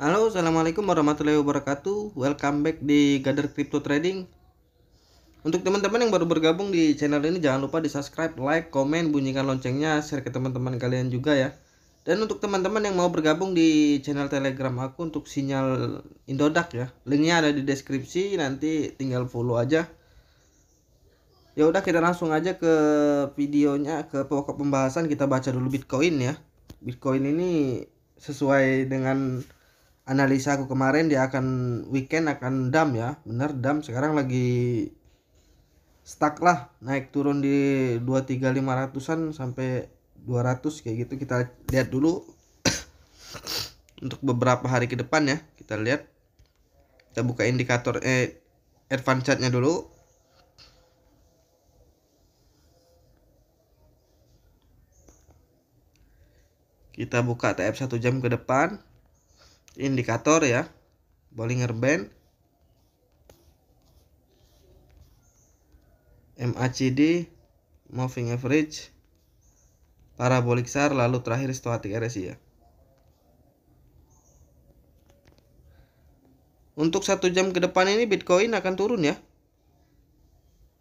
Halo, assalamualaikum warahmatullahi wabarakatuh. Welcome back di Gather Crypto Trading. Untuk teman-teman yang baru bergabung di channel ini, jangan lupa di subscribe, like, komen, bunyikan loncengnya, share ke teman-teman kalian juga ya. Dan untuk teman-teman yang mau bergabung di channel Telegram aku untuk sinyal Indodax ya, linknya ada di deskripsi. Nanti tinggal follow aja. Ya udah, kita langsung aja ke videonya, ke pokok pembahasan. Kita baca dulu Bitcoin ya. Bitcoin ini sesuai dengan analisa aku kemarin, dia akan weekend akan dump ya, bener dump. Sekarang lagi stuck lah, naik turun di 23.500-an sampai 200 kayak gitu. Kita lihat dulu untuk beberapa hari ke depan ya. Kita lihat, kita buka indikator advance chartnya dulu. Kita buka TF 1 jam ke depan, indikator ya, Bollinger Band, MACD, moving average, parabolic SAR, lalu terakhir stochastic RSI ya. Untuk 1 jam ke depan ini Bitcoin akan turun ya,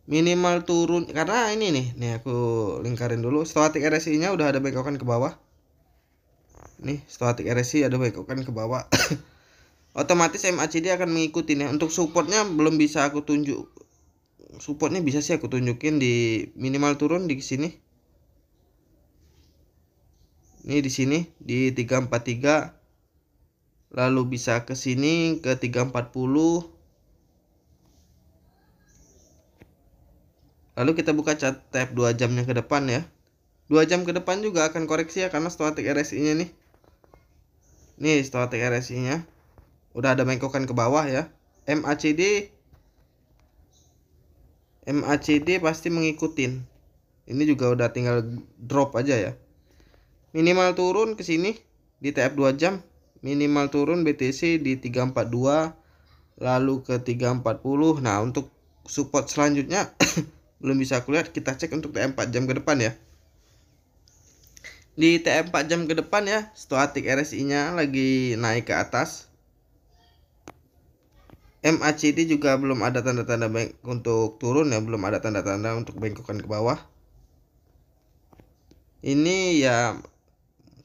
minimal turun karena ini nih aku lingkarin dulu. Stochastic RSI nya udah ada bengkokan ke bawah nih, stochastic RSI ada bengkokan ke bawah. Otomatis MACD akan mengikuti nih. Untuk supportnya belum bisa aku tunjuk, supportnya bisa sih aku tunjukin di minimal turun di sini. Ini di sini di 343, lalu bisa ke sini ke 340. Lalu kita buka chart tab 2 jamnya ke depan ya. 2 jam ke depan juga akan koreksi ya, karena stochastic RSI-nya nih. Nih stochastic RSI-nya udah ada bengkokan ke bawah ya. MACD pasti ngikutin. Ini juga udah tinggal drop aja ya. Minimal turun ke sini di TF 2 jam. Minimal turun BTC di 342, lalu ke 340. Nah, untuk support selanjutnya belum bisa aku lihat. Kita cek untuk TF 4 jam ke depan ya. Di TF 4 jam ke depan ya, stochastic RSI-nya lagi naik ke atas. MACD juga belum ada tanda-tanda untuk turun ya, belum ada tanda-tanda untuk bengkokan ke bawah. Ini ya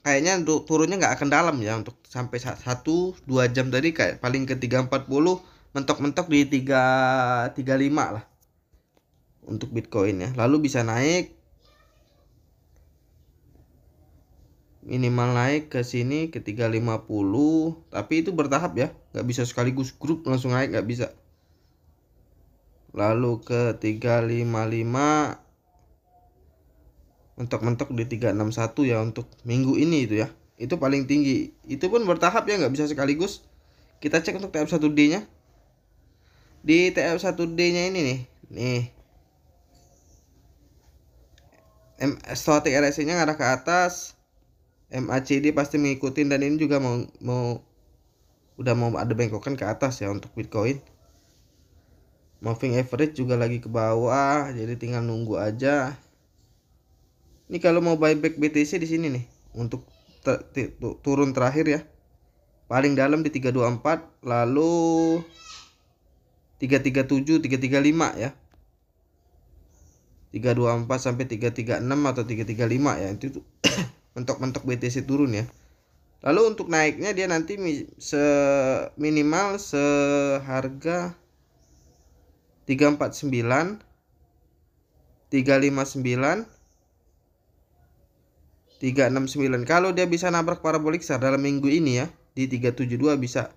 kayaknya untuk turunnya nggak akan dalam ya, untuk sampai 1-2 jam tadi kayak paling ke 340, mentok-mentok di 335 lah untuk Bitcoin ya. Lalu bisa naik, minimal naik ke sini ke 350, tapi itu bertahap ya, nggak bisa sekaligus grup langsung naik, nggak bisa. Lalu ke 355, mentok-mentok di 361 ya untuk minggu ini itu ya. Itu paling tinggi. Itu pun bertahap ya, nggak bisa sekaligus. Kita cek untuk TF1D nya. Di TF1D nya ini nih. Nih. Stochastic RSI nya ngarah ke atas. MACD pasti mengikuti, dan ini juga udah mau ada bengkokan ke atas ya untuk Bitcoin. Moving average juga lagi ke bawah, jadi tinggal nunggu aja. Ini kalau mau buyback BTC di sini nih untuk turun terakhir ya. Paling dalam di 324, lalu 337, 335 ya. 324 sampai 336 atau 335 ya. Itu mentok-mentok BTC turun ya. Lalu untuk naiknya dia nanti minimal seharga 349, 359, 369. Kalau dia bisa nabrak parabolic SAR dalam minggu ini ya, di 372 bisa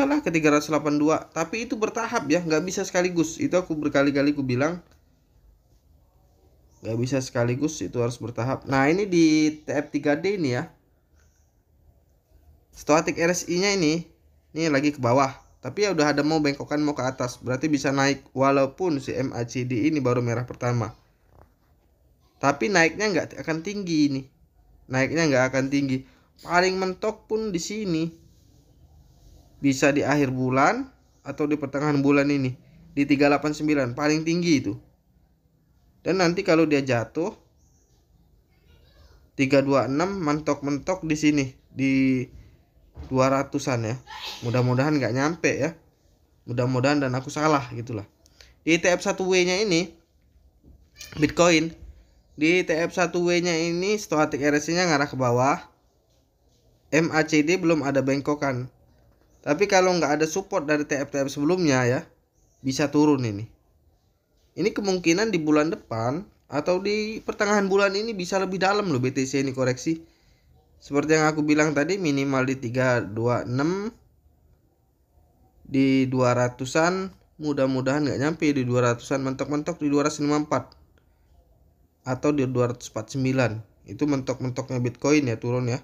lah ke 382. Tapi itu bertahap ya, nggak bisa sekaligus. Itu aku berkali-kali aku bilang nggak bisa sekaligus, itu harus bertahap. Nah, ini di TF3D ini ya, stochastic RSI nya ini lagi ke bawah, tapi ya udah ada mau bengkokan mau ke atas, berarti bisa naik. Walaupun si MACD ini baru merah pertama, tapi naiknya nggak akan tinggi ini. Naiknya nggak akan tinggi. Paling mentok pun di sini bisa di akhir bulan atau di pertengahan bulan ini di 389 paling tinggi itu. Dan nanti kalau dia jatuh 326, mentok-mentok di sini di 200-an ya. Mudah-mudahan nggak nyampe ya. Mudah-mudahan dan aku salah gitulah. Di TF1W nya ini Bitcoin, di TF1W nya ini stochastic RSI nya ngarah ke bawah. MACD belum ada bengkokan. Tapi kalau nggak ada support dari TF-TF sebelumnya ya, bisa turun ini. Ini kemungkinan di bulan depan atau di pertengahan bulan ini bisa lebih dalam loh BTC ini koreksi. Seperti yang aku bilang tadi, minimal di 326, di 200-an, mudah-mudahan nggak nyampe di 200-an, mentok-mentok di 254 atau di 249. Itu mentok-mentoknya Bitcoin ya, turun ya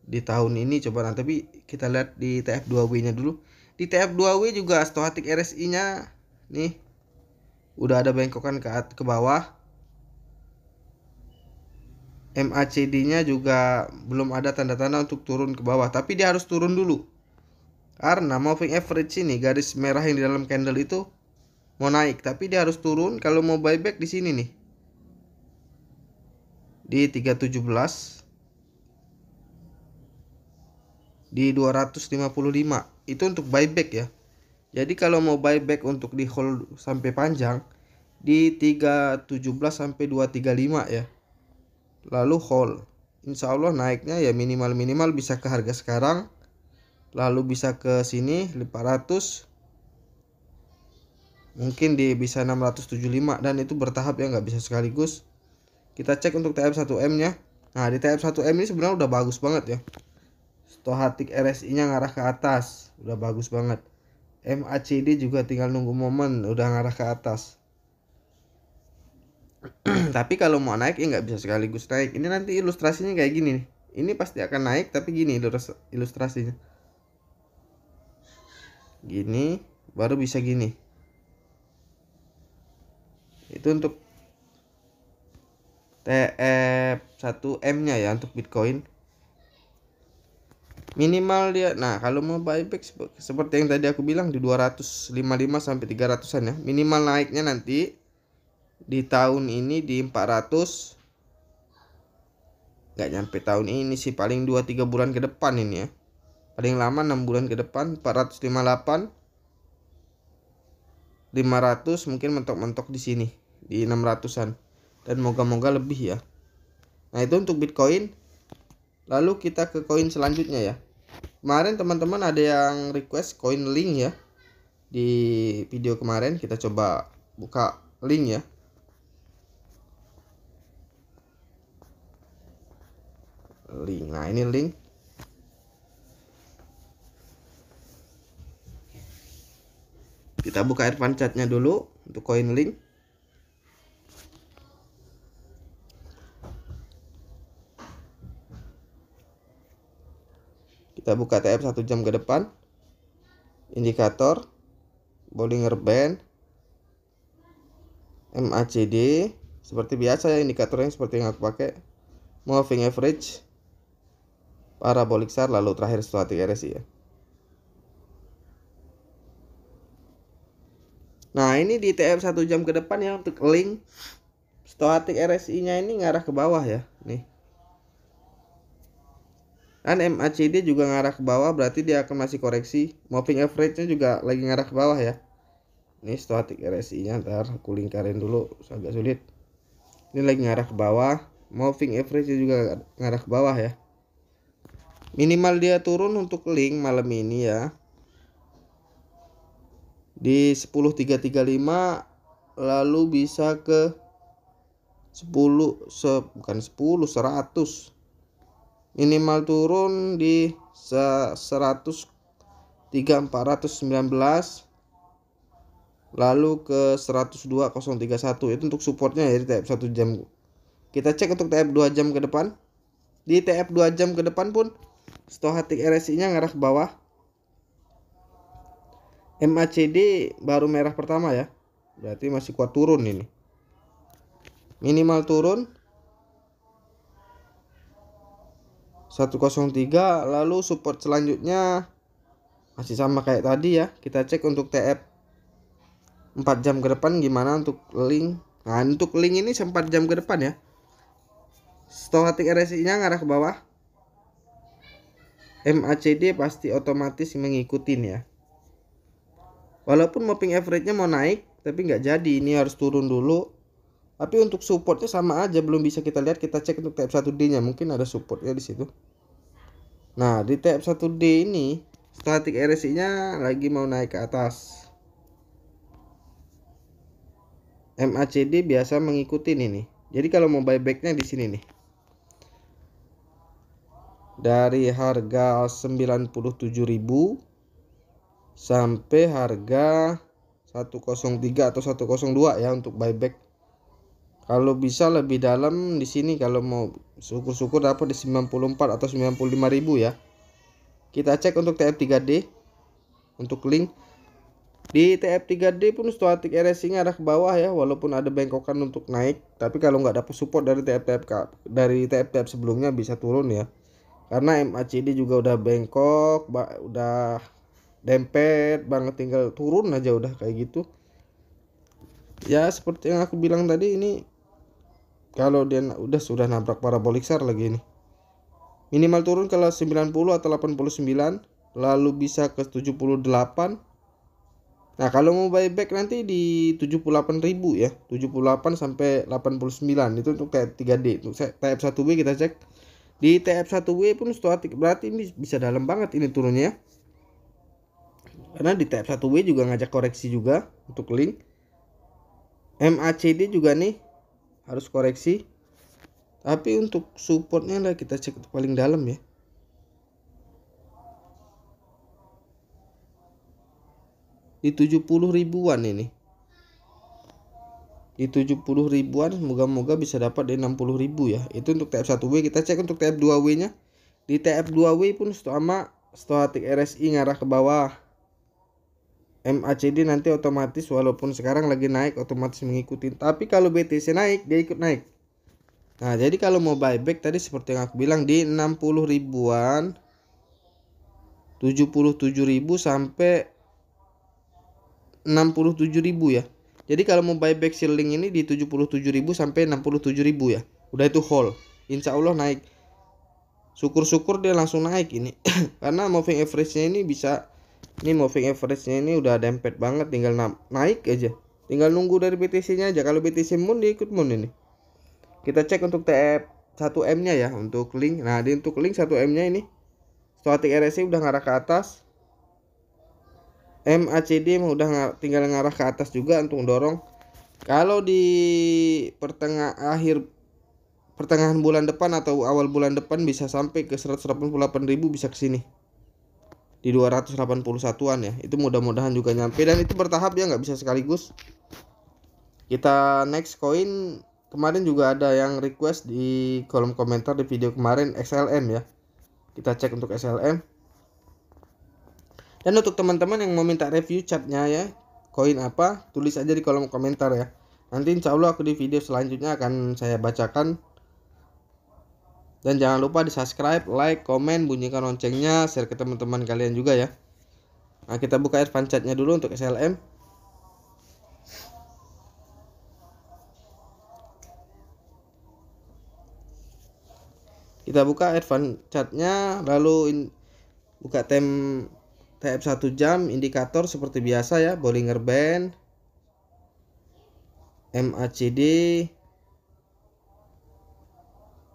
di tahun ini. Coba nanti tapi kita lihat di TF2W nya dulu. Di TF2W juga stochastic RSI nya nih udah ada bengkokan ke bawah. MACD nya juga belum ada tanda-tanda untuk turun ke bawah, tapi dia harus turun dulu karena moving average ini, garis merah yang di dalam candle itu mau naik, tapi dia harus turun. Kalau mau buyback di sini nih di 317, di 255 itu untuk buyback ya. Jadi kalau mau buyback untuk di hold sampai panjang di 317 sampai 235 ya. Lalu hold. Insya Allah naiknya ya minimal bisa ke harga sekarang. Lalu bisa ke sini 500. Mungkin bisa 675 dan itu bertahap ya, nggak bisa sekaligus. Kita cek untuk TF1M nya. Nah, di TF1M ini sebenarnya udah bagus banget ya. Stochastic RSI nya ngarah ke atas, udah bagus banget. MACD juga tinggal nunggu momen, udah ngarah ke atas. Tapi kalau mau naik ya nggak bisa sekaligus naik. Ini nanti ilustrasinya kayak gini nih. Ini pasti akan naik, tapi gini ilustrasinya. Gini, baru bisa gini. Itu untuk TF1M nya ya, untuk Bitcoin. Minimal dia, nah kalau mau buyback seperti yang tadi aku bilang di 255 sampai 300-an ya. Minimal naiknya nanti di tahun ini di 400. Nggak nyampe tahun ini sih, paling 2-3 bulan ke depan ini ya. Paling lama 6 bulan ke depan. 458, 500, mungkin mentok-mentok di sini di 600-an. Dan moga-moga lebih ya. Nah, itu untuk Bitcoin. Lalu kita ke koin selanjutnya ya. Kemarin teman-teman ada yang request koin link ya. Di video kemarin kita coba buka link ya. Link. Nah, ini link. Kita buka advance chartnya dulu untuk koin link. Kita buka TF 1 jam ke depan. Indikator Bollinger Band, MACD seperti biasa ya, indikatornya seperti yang aku pakai. Moving average, parabolic SAR, lalu terakhir stochastic RSI ya. Nah, ini di TF 1 jam ke depan ya, untuk link stochastic RSI nya ini ngarah ke bawah ya nih. Dan MACD juga ngarah ke bawah, berarti dia akan masih koreksi. Moving average nya juga lagi ngarah ke bawah ya. Ini stochastic RSI nya, ntar aku lingkarin dulu, agak sulit. Ini lagi ngarah ke bawah. Moving average nya juga ngarah ke bawah ya. Minimal dia turun untuk link malam ini ya di 10.335, lalu bisa ke 100. Minimal turun di 103.419, lalu ke 102.031. Itu untuk supportnya ya di TF 1 jam. Kita cek untuk TF 2 jam ke depan. Di TF 2 jam ke depan pun stochastic RSI nya ngarah ke bawah. MACD baru merah pertama ya, berarti masih kuat turun ini. Minimal turun 103, lalu support selanjutnya masih sama kayak tadi ya. Kita cek untuk TF 4 jam ke depan gimana untuk link. Nah, untuk link ini 4 jam ke depan ya. Stochastic RSI nya ngarah ke bawah. MACD pasti otomatis mengikutin ya. Walaupun moving average-nya mau naik tapi nggak jadi, ini harus turun dulu. Tapi untuk supportnya sama aja, belum bisa kita lihat. Kita cek untuk TF1D nya, mungkin ada supportnya di situ. Nah di TF1D ini static RSI nya lagi mau naik ke atas. MACD biasa mengikuti ini. Jadi kalau mau buybacknya di sini nih, dari harga 97.000 sampai harga 103 atau 102 ya untuk buyback. Kalau bisa lebih dalam di sini, kalau mau syukur-syukur dapat di 94 atau 95.000 ya. Kita cek untuk TF3D, untuk link. Di TF3D pun static RSI nya arah ke bawah ya, walaupun ada bengkokan untuk naik. Tapi kalau nggak dapat support dari TF sebelumnya bisa turun ya. Karena MACD juga udah bengkok, udah dempet banget, tinggal turun aja udah kayak gitu. Ya seperti yang aku bilang tadi, ini kalau dia sudah nabrak parabolic SAR lagi ini. Minimal turun ke 90 atau 89, lalu bisa ke 78. Nah, kalau mau buyback nanti di 78.000 ya. 78 sampai 89 itu untuk TF3D. Untuk TF1W kita cek. Di TF1W pun static, berarti ini bisa dalam banget ini turunnya. Karena di TF1W juga ngajak koreksi juga untuk link. MACD juga nih harus koreksi. Tapi untuk supportnya lah kita cek paling dalam ya. Di 70 ribuan ini. Di 70 ribuan moga-moga bisa dapat di 60.000 ya. Itu untuk TF1W. Kita cek untuk TF2W nya. Di TF2W pun sama static RSI ngarah ke bawah. MACD nanti otomatis walaupun sekarang lagi naik otomatis mengikuti. Tapi kalau BTC naik dia ikut naik. Nah jadi kalau mau buyback tadi seperti yang aku bilang di 60 ribuan, 77.000 sampai 67.000 ya. Jadi kalau mau buyback shilling ini di 77.000 sampai 67.000 ya. Udah itu hold. Insya Allah naik. Syukur-syukur dia langsung naik ini. Karena moving average-nya ini bisa, ini moving average-nya ini udah dempet banget, tinggal naik aja. Tinggal nunggu dari BTC-nya aja. Kalau BTC moon dia ikut moon ini. Kita cek untuk TF1M-nya ya, untuk link. Nah, untuk link 1M-nya ini static RSI udah ngarah ke atas. MACD udah tinggal ngarah ke atas juga untuk dorong. Kalau di pertengahan bulan depan atau awal bulan depan bisa sampai ke 188.000, bisa ke sini. Di 281-an ya. Itu mudah-mudahan juga nyampe, dan itu bertahap ya, nggak bisa sekaligus. Kita next coin, kemarin juga ada yang request di kolom komentar di video kemarin XLM ya. Kita cek untuk XLM. Dan untuk teman-teman yang mau minta review chartnya ya, koin apa, tulis aja di kolom komentar ya. Nanti insya Allah aku di video selanjutnya akan saya bacakan. Dan jangan lupa di subscribe, like, komen, bunyikan loncengnya, share ke teman-teman kalian juga ya. Nah kita buka advance chartnya dulu untuk SLM. Kita buka advance chartnya, lalu buka TF1 jam, indikator seperti biasa ya, Bollinger Band, MACD,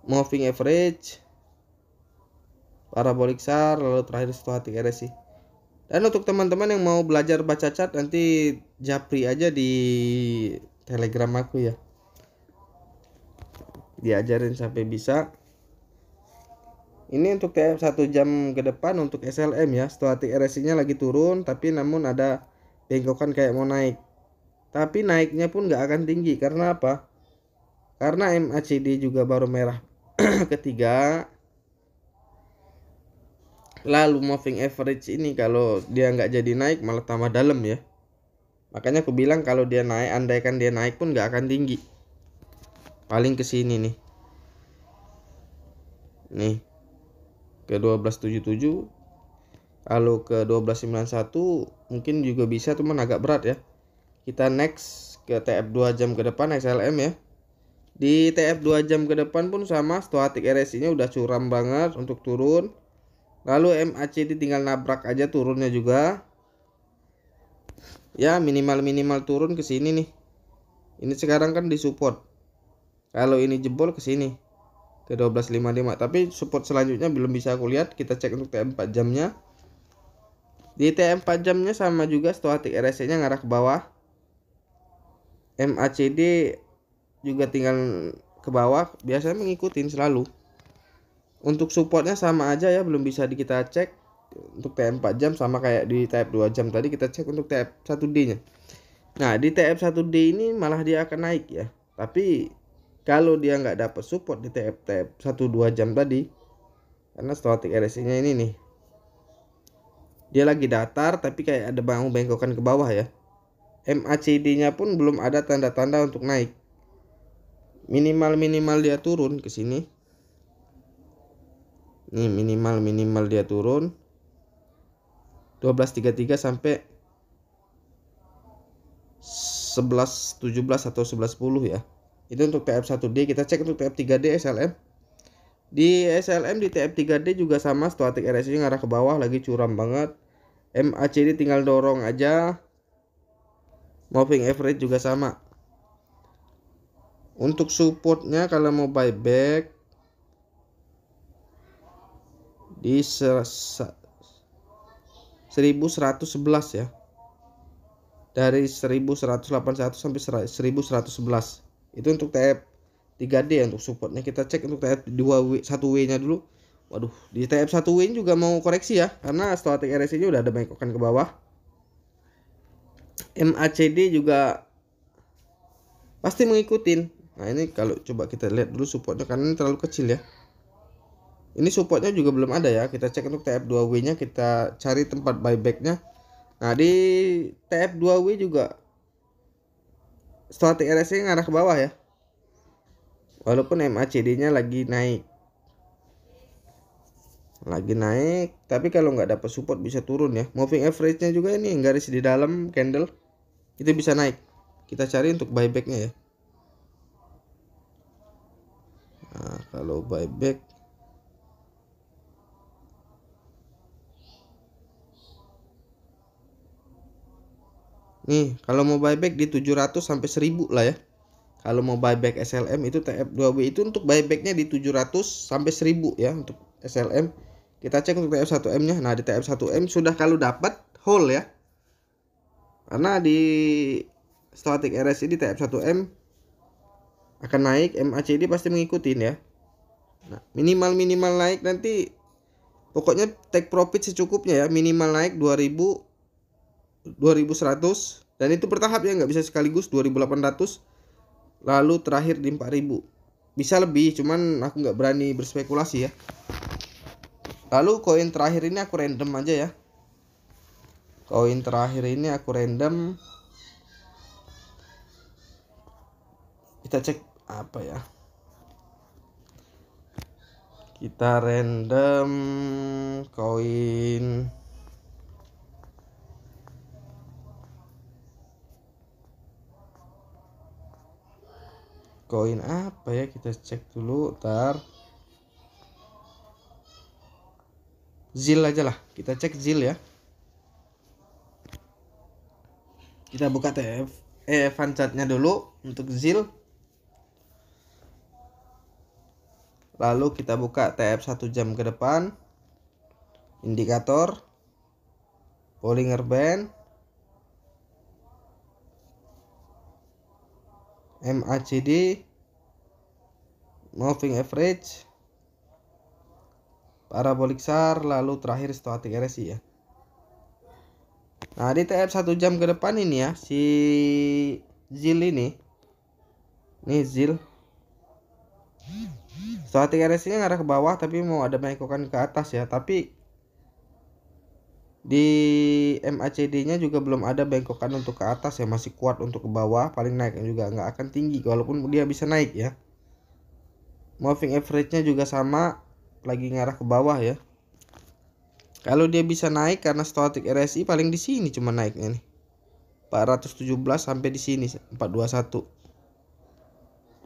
moving average, parabolic SAR, lalu terakhir static RSI. Dan untuk teman-teman yang mau belajar baca chart, nanti japri aja di Telegram aku ya. Diajarin sampai bisa. Ini untuk TF1 jam ke depan untuk SLM ya. Static RSI-nya lagi turun, tapi namun ada bengkokan kayak mau naik. Tapi naiknya pun nggak akan tinggi. Karena apa? Karena MACD juga baru merah ketiga. Lalu moving average ini kalau dia nggak jadi naik malah tambah dalam ya. Makanya aku bilang kalau dia naik, andaikan dia naik pun nggak akan tinggi. Paling ke sini nih. Nih. Ke 1277, kalau ke 1291 mungkin juga bisa, teman agak berat ya. Kita next ke TF2 jam ke depan XLM ya. Di TF2 jam ke depan pun sama, static RSI nya udah curam banget untuk turun. Lalu MACD tinggal nabrak aja turunnya juga. Ya minimal turun ke sini nih. Ini sekarang kan di support. Kalau ini jebol ke sini ke 12.55, tapi support selanjutnya belum bisa aku lihat. Kita cek untuk TM 4 jamnya. Di TM 4 jamnya sama juga, stochastic RSI nya ngarah ke bawah. MACD juga tinggal ke bawah, biasanya mengikuti selalu. Untuk supportnya sama aja ya, belum bisa kita cek. Untuk TM 4 jam sama kayak di TF 2 jam tadi, kita cek untuk TF 1D nya. Nah di TF 1D ini malah dia akan naik ya, tapi kalau dia nggak dapat support di TF 1-2 jam tadi, karena stochastic RSI nya ini nih, dia lagi datar tapi kayak ada bengkokan ke bawah ya. MACD nya pun belum ada tanda-tanda untuk naik. Minimal dia turun ke sini. Nih minimal dia turun 12.33 sampai 11.17 atau 11.10 ya. Itu untuk TF1D. Kita cek untuk TF3D SLM. Di SLM di TF3D juga sama, stochastic RSI ngarah ke bawah, lagi curam banget. MACD tinggal dorong aja. Moving average juga sama. Untuk supportnya kalau mau buyback di 1111 ya. Dari 1181 sampai 1111. Itu untuk TF 3D ya, untuk supportnya. Kita cek untuk TF 1W nya dulu. Waduh, di TF 1W juga mau koreksi ya, karena stochastic RSI nya udah ada bengkokan ke bawah. MACD juga pasti mengikutin. Nah ini kalau coba kita lihat dulu supportnya, karena ini terlalu kecil ya. Ini supportnya juga belum ada ya. Kita cek untuk TF 2W nya, kita cari tempat buybacknya. Nah di TF 2W juga stochastic RSI ngarah ke bawah ya, walaupun MACD nya lagi naik, tapi kalau nggak dapat support bisa turun ya. Moving average nya juga ini garis di dalam candle itu bisa naik. Kita cari untuk buybacknya ya. Nah kalau buyback, nih kalau mau buyback di 700 sampai 1000 lah ya. Kalau mau buyback SLM itu TF2W itu untuk buybacknya di 700 sampai 1000 ya untuk SLM. Kita cek untuk TF1M nya. Nah di TF1M sudah kalau dapat hold ya, karena di stochastic RSI di TF1M akan naik, MACD pasti mengikuti ya. Nah minimal naik nanti, pokoknya take profit secukupnya ya. Minimal naik 2000, 2100, dan itu bertahap ya, nggak bisa sekaligus 2800 lalu terakhir di 4000. Bisa lebih, cuman aku nggak berani berspekulasi ya. Lalu koin terakhir ini aku random aja ya. Koin terakhir ini aku random. Kita cek apa ya. Kita random koin apa ya, kita cek dulu ntar. ZIL aja lah, kita cek ZIL ya. Kita buka fan chartnya dulu untuk ZIL. Lalu kita buka TF 1 jam ke depan, indikator, Bollinger Band, MACD, moving average, parabolic SAR, lalu terakhir stochastic RSI ya. Nah di TF 1 jam ke depan ini ya, si ZIL ini ZIL stochastic RSI nya ngarah ke bawah, tapi mau ada bengkokan ke atas ya. Tapi di MACD nya juga belum ada bengkokan untuk ke atas ya, masih kuat untuk ke bawah. Paling naiknya juga nggak akan tinggi, walaupun dia bisa naik ya. Moving average nya juga sama, lagi ngarah ke bawah ya. Kalau dia bisa naik, karena stochastic RSI paling di sini cuma naiknya nih 417 sampai di sini 421.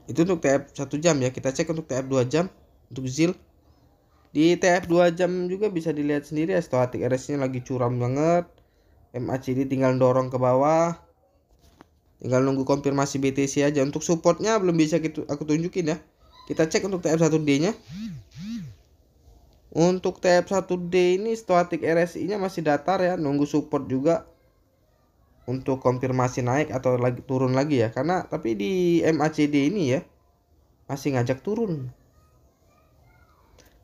Itu untuk TF 1 jam ya. Kita cek untuk TF 2 jam untuk ZIL. Di TF 2 jam juga bisa dilihat sendiri ya, static RS nya lagi curam banget. MACD tinggal dorong ke bawah, tinggal nunggu konfirmasi BTC aja. Untuk supportnya belum bisa aku tunjukin ya. Kita cek untuk TF1D nya. Untuk TF1D ini static RSI nya masih datar ya, nunggu support juga untuk konfirmasi naik atau lagi turun lagi ya. Karena tapi di MACD ini ya masih ngajak turun,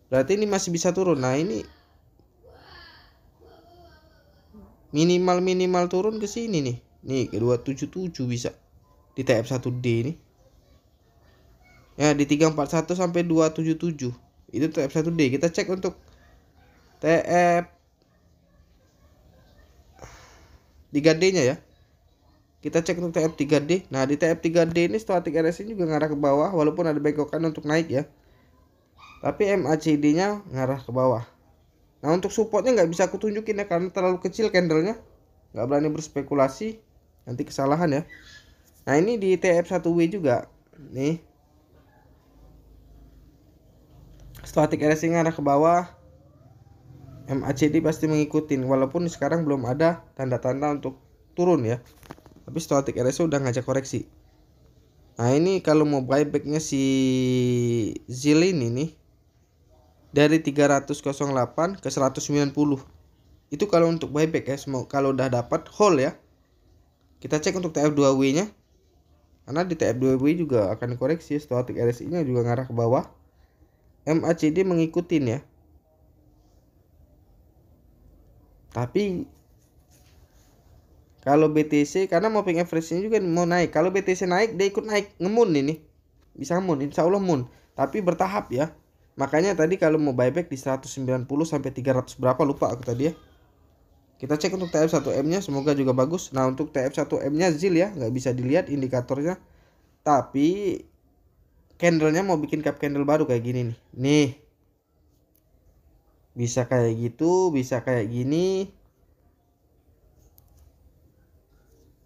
berarti ini masih bisa turun. Nah ini minimal turun ke sini nih ke 277 bisa di TF1D ini ya, di 341 sampai 277 itu TF1D. Kita cek untuk TF 3D nya ya, kita cek untuk TF 3D. Nah di TF 3D ini static RSI juga ngarah ke bawah walaupun ada bekokan untuk naik ya, tapi MACD nya ngarah ke bawah. Nah untuk supportnya nggak bisa aku tunjukin ya karena terlalu kecil candlenya, nggak berani berspekulasi nanti kesalahan ya. Nah ini di TF1W juga nih, static RSI ngarah ke bawah, MACD pasti mengikutin walaupun sekarang belum ada tanda-tanda untuk turun ya, tapi static RSI udah ngajak koreksi. Nah ini kalau mau buybacknya si Zilin ini dari 308 ke 190 itu kalau untuk buyback ya. Kalau udah dapat hold ya. Kita cek untuk TF2W nya, karena di TF2W juga akan koreksi, static RSI nya juga ngarah ke bawah, MACD mengikutin ya. Tapi kalau BTC karena moving average nya juga mau naik, kalau BTC naik dia ikut naik, ngemun ini bisa ngemun, insya Allah mun, tapi bertahap ya. Makanya tadi kalau mau buyback di 190 sampai 300 berapa lupa aku tadi ya. Kita cek untuk TF1M nya, semoga juga bagus. Nah untuk TF1M nya ZIL ya, nggak bisa dilihat indikatornya, tapi candlenya mau bikin cap candle baru kayak gini nih bisa kayak gitu, bisa kayak gini,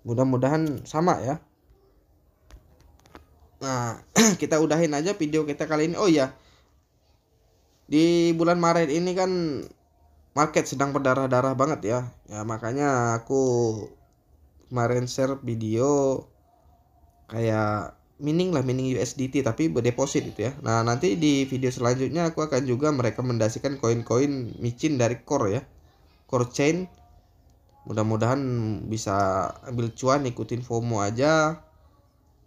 mudah-mudahan sama ya. Nah kita udahin aja video kita kali ini. Oh ya, di bulan Maret ini kan market sedang berdarah-darah banget ya. Ya makanya aku kemarin share video kayak mining USDT tapi berdeposit itu ya. Nah nanti di video selanjutnya aku akan juga merekomendasikan koin-koin micin dari Core ya, Core Chain. Mudah-mudahan bisa ambil cuan, ikutin FOMO aja,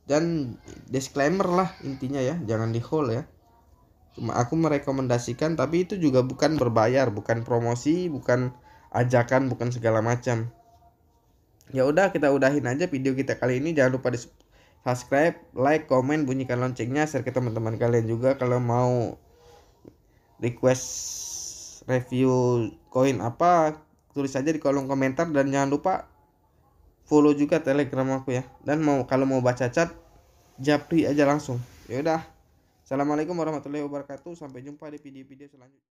dan disclaimer lah intinya ya, jangan di hold ya. Cuma aku merekomendasikan, tapi itu juga bukan berbayar, bukan promosi, bukan ajakan, bukan segala macam. Ya udah, kita udahin aja video kita kali ini. Jangan lupa di subscribe, like, komen, bunyikan loncengnya, share ke teman-teman kalian juga. Kalau mau request review koin apa, tulis aja di kolom komentar, dan jangan lupa follow juga Telegram aku ya. Dan kalau mau baca chat, japri aja langsung. Ya udah. Assalamualaikum warahmatullahi wabarakatuh. Sampai jumpa di video-video selanjutnya.